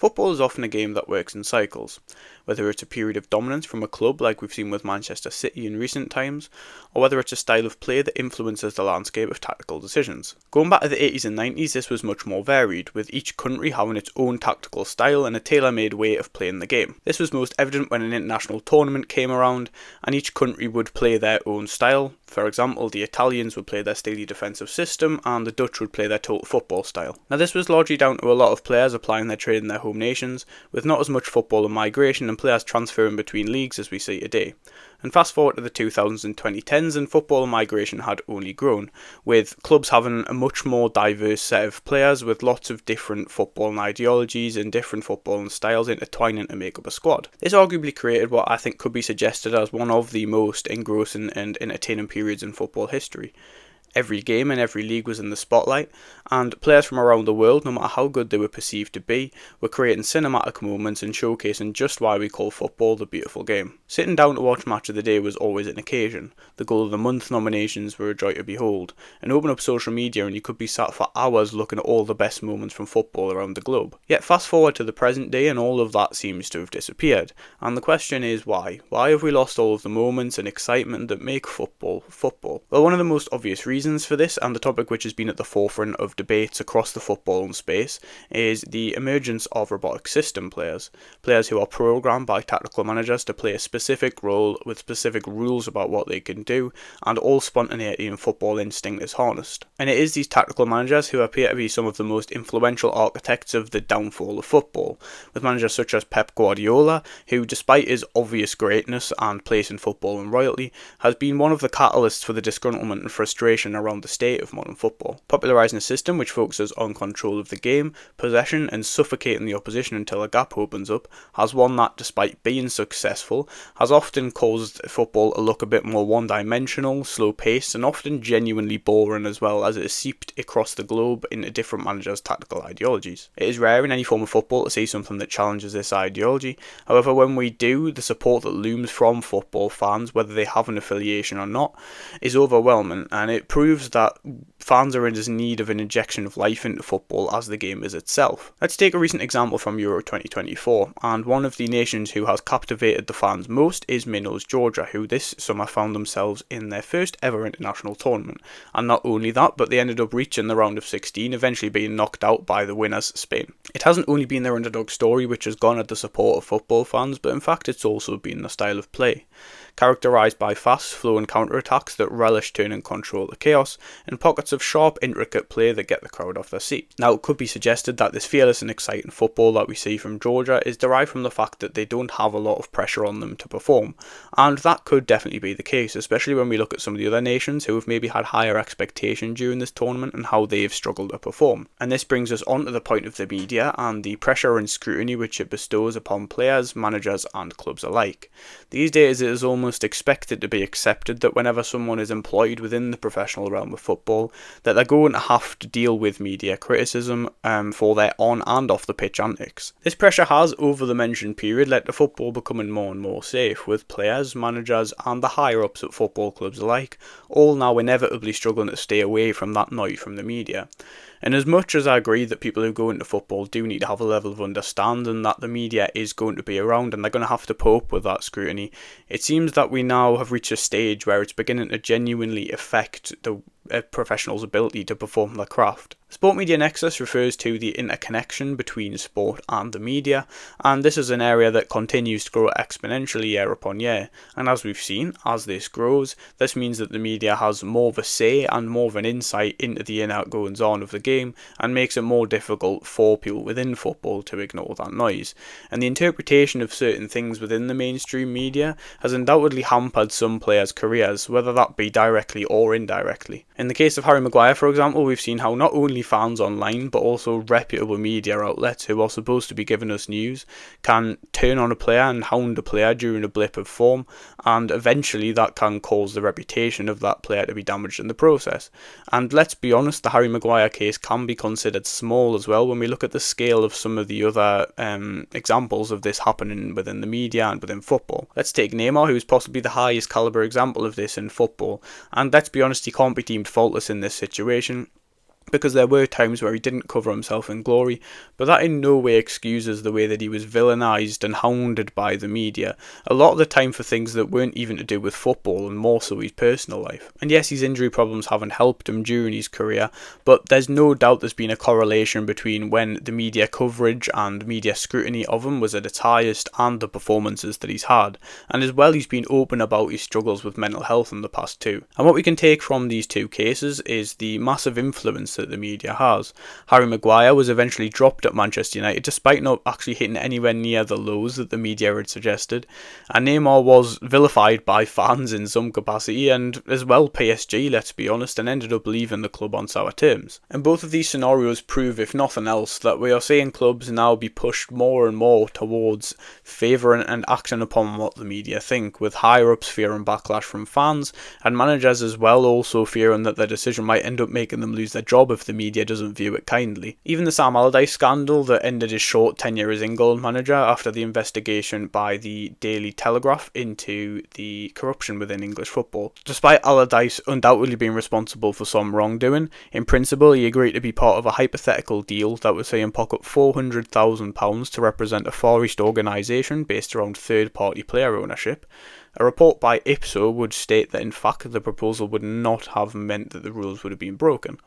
Football is often a game that works in cycles, whether it's a period of dominance from a club like we've seen with Manchester City in recent times, or whether it's a style of play that influences the landscape of tactical decisions. Going back to the 80s and 90s, this was much more varied, with each country having its own tactical style and a tailor-made way of playing the game. This was most evident when an international tournament came around, and each country would play their own style. For example, the Italians would play their steely defensive system, and the Dutch would play their total football style. Now this was largely down to a lot of players applying their trade in their home nations, with not as much football and migration and players transferring between leagues as we see today. And fast forward to the 2000s and 2010s, and football and migration had only grown, with clubs having a much more diverse set of players with lots of different football and ideologies and different football and styles intertwining to make up a squad. This arguably created what I think could be suggested as one of the most engrossing and entertaining periods in football history. Every game and every league was in the spotlight, and players from around the world, no matter how good they were perceived to be, were creating cinematic moments and showcasing just why we call football the beautiful game. Sitting down to watch Match of the Day was always an occasion. The Goal of the Month nominations were a joy to behold, and open up social media and you could be sat for hours looking at all the best moments from football around the globe. Yet fast forward to the present day and all of that seems to have disappeared, and the question is why? Why have we lost all of the moments and excitement that make football football? Well, one of the most obvious reasons for this, and the topic which has been at the forefront of debates across the football space, is the emergence of robotic system players who are programmed by tactical managers to play a specific role with specific rules about what they can do, and all spontaneity and football instinct is harnessed. And it is these tactical managers who appear to be some of the most influential architects of the downfall of football, with managers such as Pep Guardiola, who despite his obvious greatness and place in football and royalty, has been one of the catalysts for the disgruntlement and frustration around the state of modern football, popularising a system which focuses on control of the game, possession and suffocating the opposition until a gap opens up, has one that, despite being successful, has often caused football to look a bit more one-dimensional, slow-paced and often genuinely boring, as well as it has seeped across the globe into different managers' tactical ideologies. It is rare in any form of football to see something that challenges this ideology. However, when we do, the support that looms from football fans, whether they have an affiliation or not, is overwhelming, and it proves that fans are in as need of an injection of life into football as the game is itself. Let's take a recent example from Euro 2024, and one of the nations who has captivated the fans most is Minnows Georgia, who this summer found themselves in their first ever international tournament. And not only that, but they ended up reaching the round of 16, eventually being knocked out by the winners, Spain. It hasn't only been their underdog story which has garnered the support of football fans, but in fact it's also been the style of play, characterised by fast flowing counter-attacks that relish turning control to chaos, and pockets of sharp, intricate play that get the crowd off their seat. Now, it could be suggested that this fearless and exciting football that we see from Georgia is derived from the fact that they don't have a lot of pressure on them to perform, and that could definitely be the case, especially when we look at some of the other nations who have maybe had higher expectation during this tournament and how they've struggled to perform. And this brings us on to the point of the media and the pressure and scrutiny which it bestows upon players, managers and clubs alike. These days it is almost expected to be accepted that whenever someone is employed within the professional realm of football, that they're going to have to deal with media criticism for their on and off the pitch antics. This pressure has, over the mentioned period, led to football becoming more and more safe, with players, managers and the higher ups at football clubs alike all now inevitably struggling to stay away from that noise from the media. And as much as I agree that people who go into football do need to have a level of understanding that the media is going to be around and they're going to have to cope with that scrutiny, it seems that we now have reached a stage where it's beginning to genuinely affect the professional's ability to perform their craft. Sport media nexus refers to the interconnection between sport and the media, and this is an area that continues to grow exponentially year upon year. And as we've seen, as this grows, this means that the media has more of a say and more of an insight into the in out goings on of the game, and makes it more difficult for people within football to ignore that noise. And the interpretation of certain things within the mainstream media has undoubtedly hampered some players' careers, whether that be directly or indirectly. In the case of Harry Maguire, for example, we've seen how not only fans online but also reputable media outlets who are supposed to be giving us news can turn on a player and hound a player during a blip of form, and eventually that can cause the reputation of that player to be damaged in the process. And let's be honest, the Harry Maguire case can be considered small as well when we look at the scale of some of the other examples of this happening within the media and within football. Let's take Neymar, who's possibly the highest calibre example of this in football, and let's be honest, he can't be deemed faultless in this situation. because there were times where he didn't cover himself in glory, but that in no way excuses the way that he was villainised and hounded by the media, a lot of the time for things that weren't even to do with football and more so his personal life. And yes, his injury problems haven't helped him during his career, but there's no doubt there's been a correlation between when the media coverage and media scrutiny of him was at its highest and the performances that he's had, and as well he's been open about his struggles with mental health in the past too. And what we can take from these two cases is the massive influence that the media has. Harry Maguire was eventually dropped at Manchester United despite not actually hitting anywhere near the lows that the media had suggested, and Neymar was vilified by fans in some capacity, and as well PSG, let's be honest, and ended up leaving the club on sour terms. And both of these scenarios prove, if nothing else, that we are seeing clubs now be pushed more and more towards favouring and acting upon what the media think, with higher ups fearing backlash from fans, and managers as well also fearing that their decision might end up making them lose their job if the media doesn't view it kindly. Even the Sam Allardyce scandal that ended his short tenure as England manager after the investigation by the Daily Telegraph into the corruption within English football. Despite Allardyce undoubtedly being responsible for some wrongdoing, in principle he agreed to be part of a hypothetical deal that would see him pocket £400,000 to represent a Far East organisation based around third-party player ownership. A report by Ipso would state that in fact the proposal would not have meant that the rules would have been broken.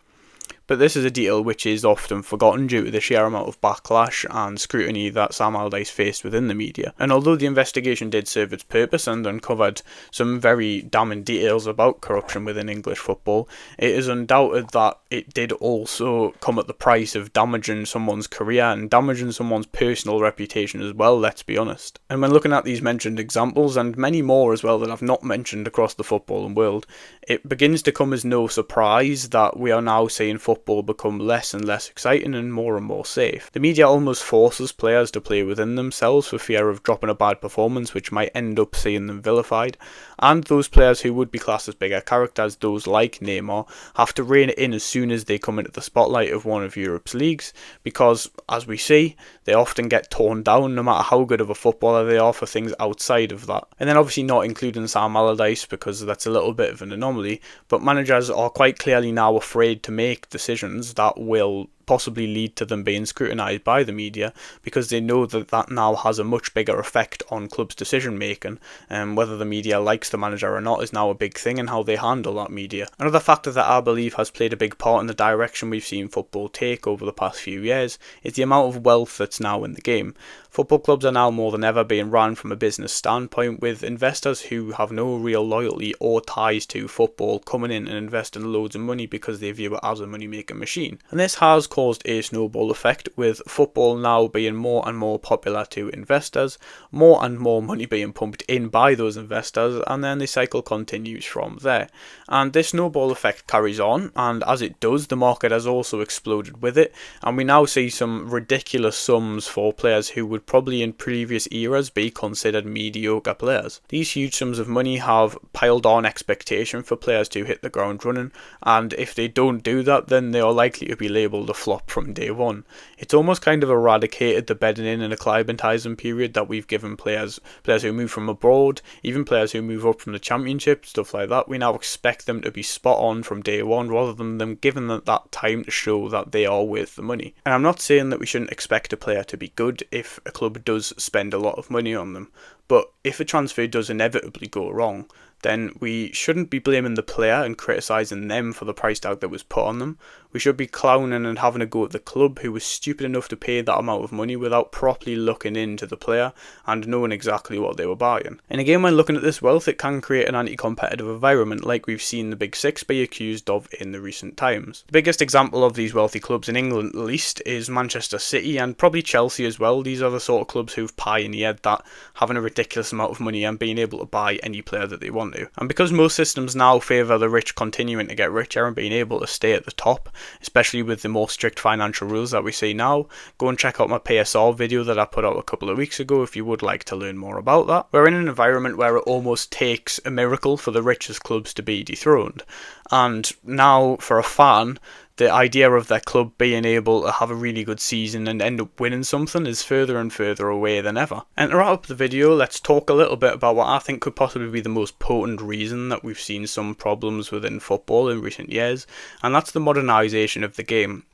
But this is a detail which is often forgotten due to the sheer amount of backlash and scrutiny that Sam Allardyce faced within the media. And although the investigation did serve its purpose and uncovered some very damning details about corruption within English football, it is undoubted that it did also come at the price of damaging someone's career and damaging someone's personal reputation as well, let's be honest. And when looking at these mentioned examples, and many more as well that I've not mentioned across the footballing world, it begins to come as no surprise that we are now seeing football become less and less exciting and more safe. The media almost forces players to play within themselves for fear of dropping a bad performance which might end up seeing them vilified, and those players who would be classed as bigger characters, those like Neymar, have to rein it in as soon as they come into the spotlight of one of Europe's leagues, because as we see, they often get torn down no matter how good of a footballer they are for things outside of that. And then obviously not including Sam Allardyce because that's a little bit of an anomaly, but managers are quite clearly now afraid to make decisions that will possibly lead to them being scrutinised by the media, because they know that that now has a much bigger effect on clubs' decision making, and whether the media likes the manager or not is now a big thing in how they handle that media. Another factor that I believe has played a big part in the direction we've seen football take over the past few years is the amount of wealth that's now in the game. Football clubs are now more than ever being run from a business standpoint, with investors who have no real loyalty or ties to football coming in and investing loads of money because they view it as a money making machine. And this has caused a snowball effect, with football now being more and more popular to investors, more and more money being pumped in by those investors, and then the cycle continues from there. And this snowball effect carries on, and as it does, the market has also exploded with it, and we now see some ridiculous sums for players who would probably in previous eras be considered mediocre players. These huge sums of money have piled on expectation for players to hit the ground running, and if they don't do that, then they are likely to be labelled a flop from day one. It's almost kind of eradicated the bedding in and acclimatising period that we've given players who move from abroad, even players who move up from the championship, stuff like that. We now expect them to be spot on from day one rather than them giving them that time to show that they are worth the money. And I'm not saying that we shouldn't expect a player to be good if a club does spend a lot of money on them, but if a transfer does inevitably go wrong, then we shouldn't be blaming the player and criticising them for the price tag that was put on them. We should be clowning and having a go at the club who was stupid enough to pay that amount of money without properly looking into the player and knowing exactly what they were buying. And again, when looking at this wealth, it can create an anti-competitive environment like we've seen the Big Six be accused of in the recent times. The biggest example of these wealthy clubs in England, at least, is Manchester City and probably Chelsea as well. These are the sort of clubs who've pioneered that, having a ridiculous amount of money and being able to buy any player that they want to. And because most systems now favour the rich continuing to get richer and being able to stay at the top, especially with the more strict financial rules that we see now, go and check out my PSR video that I put out a couple of weeks ago if you would like to learn more about that. We're in an environment where it almost takes a miracle for the richest clubs to be dethroned. And now, for a fan, the idea of their club being able to have a really good season and end up winning something is further and further away than ever. And to wrap up the video, let's talk a little bit about what I think could possibly be the most potent reason that we've seen some problems within football in recent years, and that's the modernisation of the game.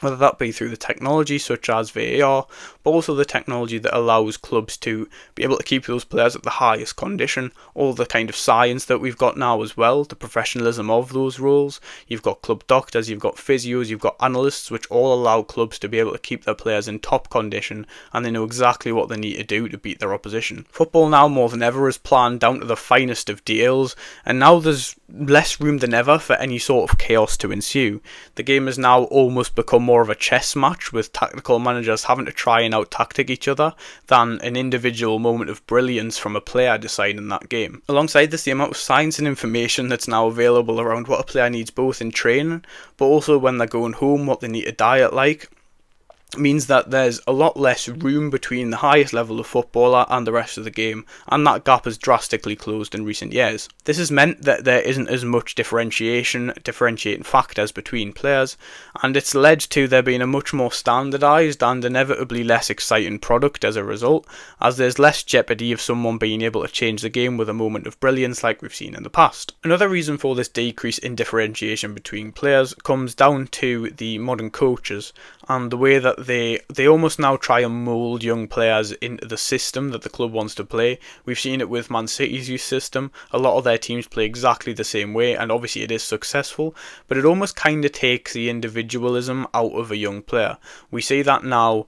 Whether that be through the technology such as VAR, but also the technology that allows clubs to be able to keep those players at the highest condition, all the kind of science that we've got now as well, the professionalism of those roles. You've got club doctors, you've got physios, you've got analysts, which all allow clubs to be able to keep their players in top condition, and they know exactly what they need to do to beat their opposition. Football now more than ever is planned down to the finest of details, and now there's less room than ever for any sort of chaos to ensue. The game has now almost become more of a chess match, with tactical managers having to try and out-tactic each other than an individual moment of brilliance from a player deciding that game. Alongside this, the amount of science and information that's now available around what a player needs both in training, but also when they're going home, what they need to diet like, means that there's a lot less room between the highest level of footballer and the rest of the game, and that gap has drastically closed in recent years. This has meant that there isn't as much differentiating factors between players, and it's led to there being a much more standardised and inevitably less exciting product as a result, as there's less jeopardy of someone being able to change the game with a moment of brilliance like we've seen in the past. Another reason for this decrease in differentiation between players comes down to the modern coaches and the way that they almost now try and mould young players into the system that the club wants to play. We've seen it with Man City's youth system. A lot of their teams play exactly the same way, and obviously it is successful, but it almost kind of takes the individualism out of a young player. We see that now.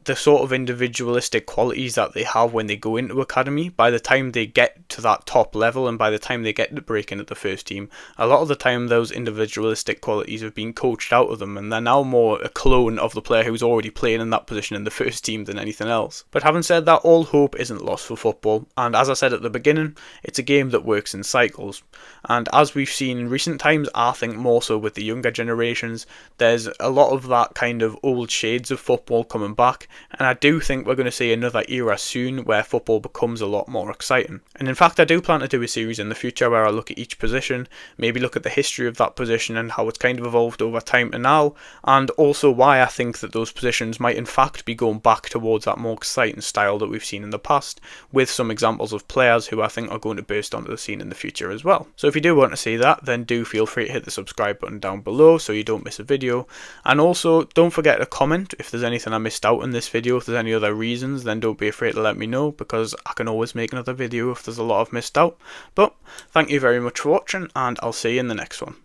The sort of individualistic qualities that they have when they go into academy, by the time they get to that top level and by the time they get to break into the first team, a lot of the time those individualistic qualities have been coached out of them, and they're now more a clone of the player who's already playing in that position in the first team than anything else. But having said that, all hope isn't lost for football, and as I said at the beginning, it's a game that works in cycles. And as we've seen in recent times, I think more so with the younger generations, there's a lot of that kind of old shades of football coming back, and I do think we're going to see another era soon where football becomes a lot more exciting. And in fact, I do plan to do a series in the future where I look at each position, maybe look at the history of that position and how it's kind of evolved over time to now, and also why I think that those positions might in fact be going back towards that more exciting style that we've seen in the past, with some examples of players who I think are going to burst onto the scene in the future as well. So if you do want to see that, then do feel free to hit the subscribe button down below so you don't miss a video, and also don't forget to comment if there's anything I missed out in this video. If there's any other reasons, then don't be afraid to let me know, because I can always make another video if there's a lot I've missed out. But thank you very much for watching, and I'll see you in the next one.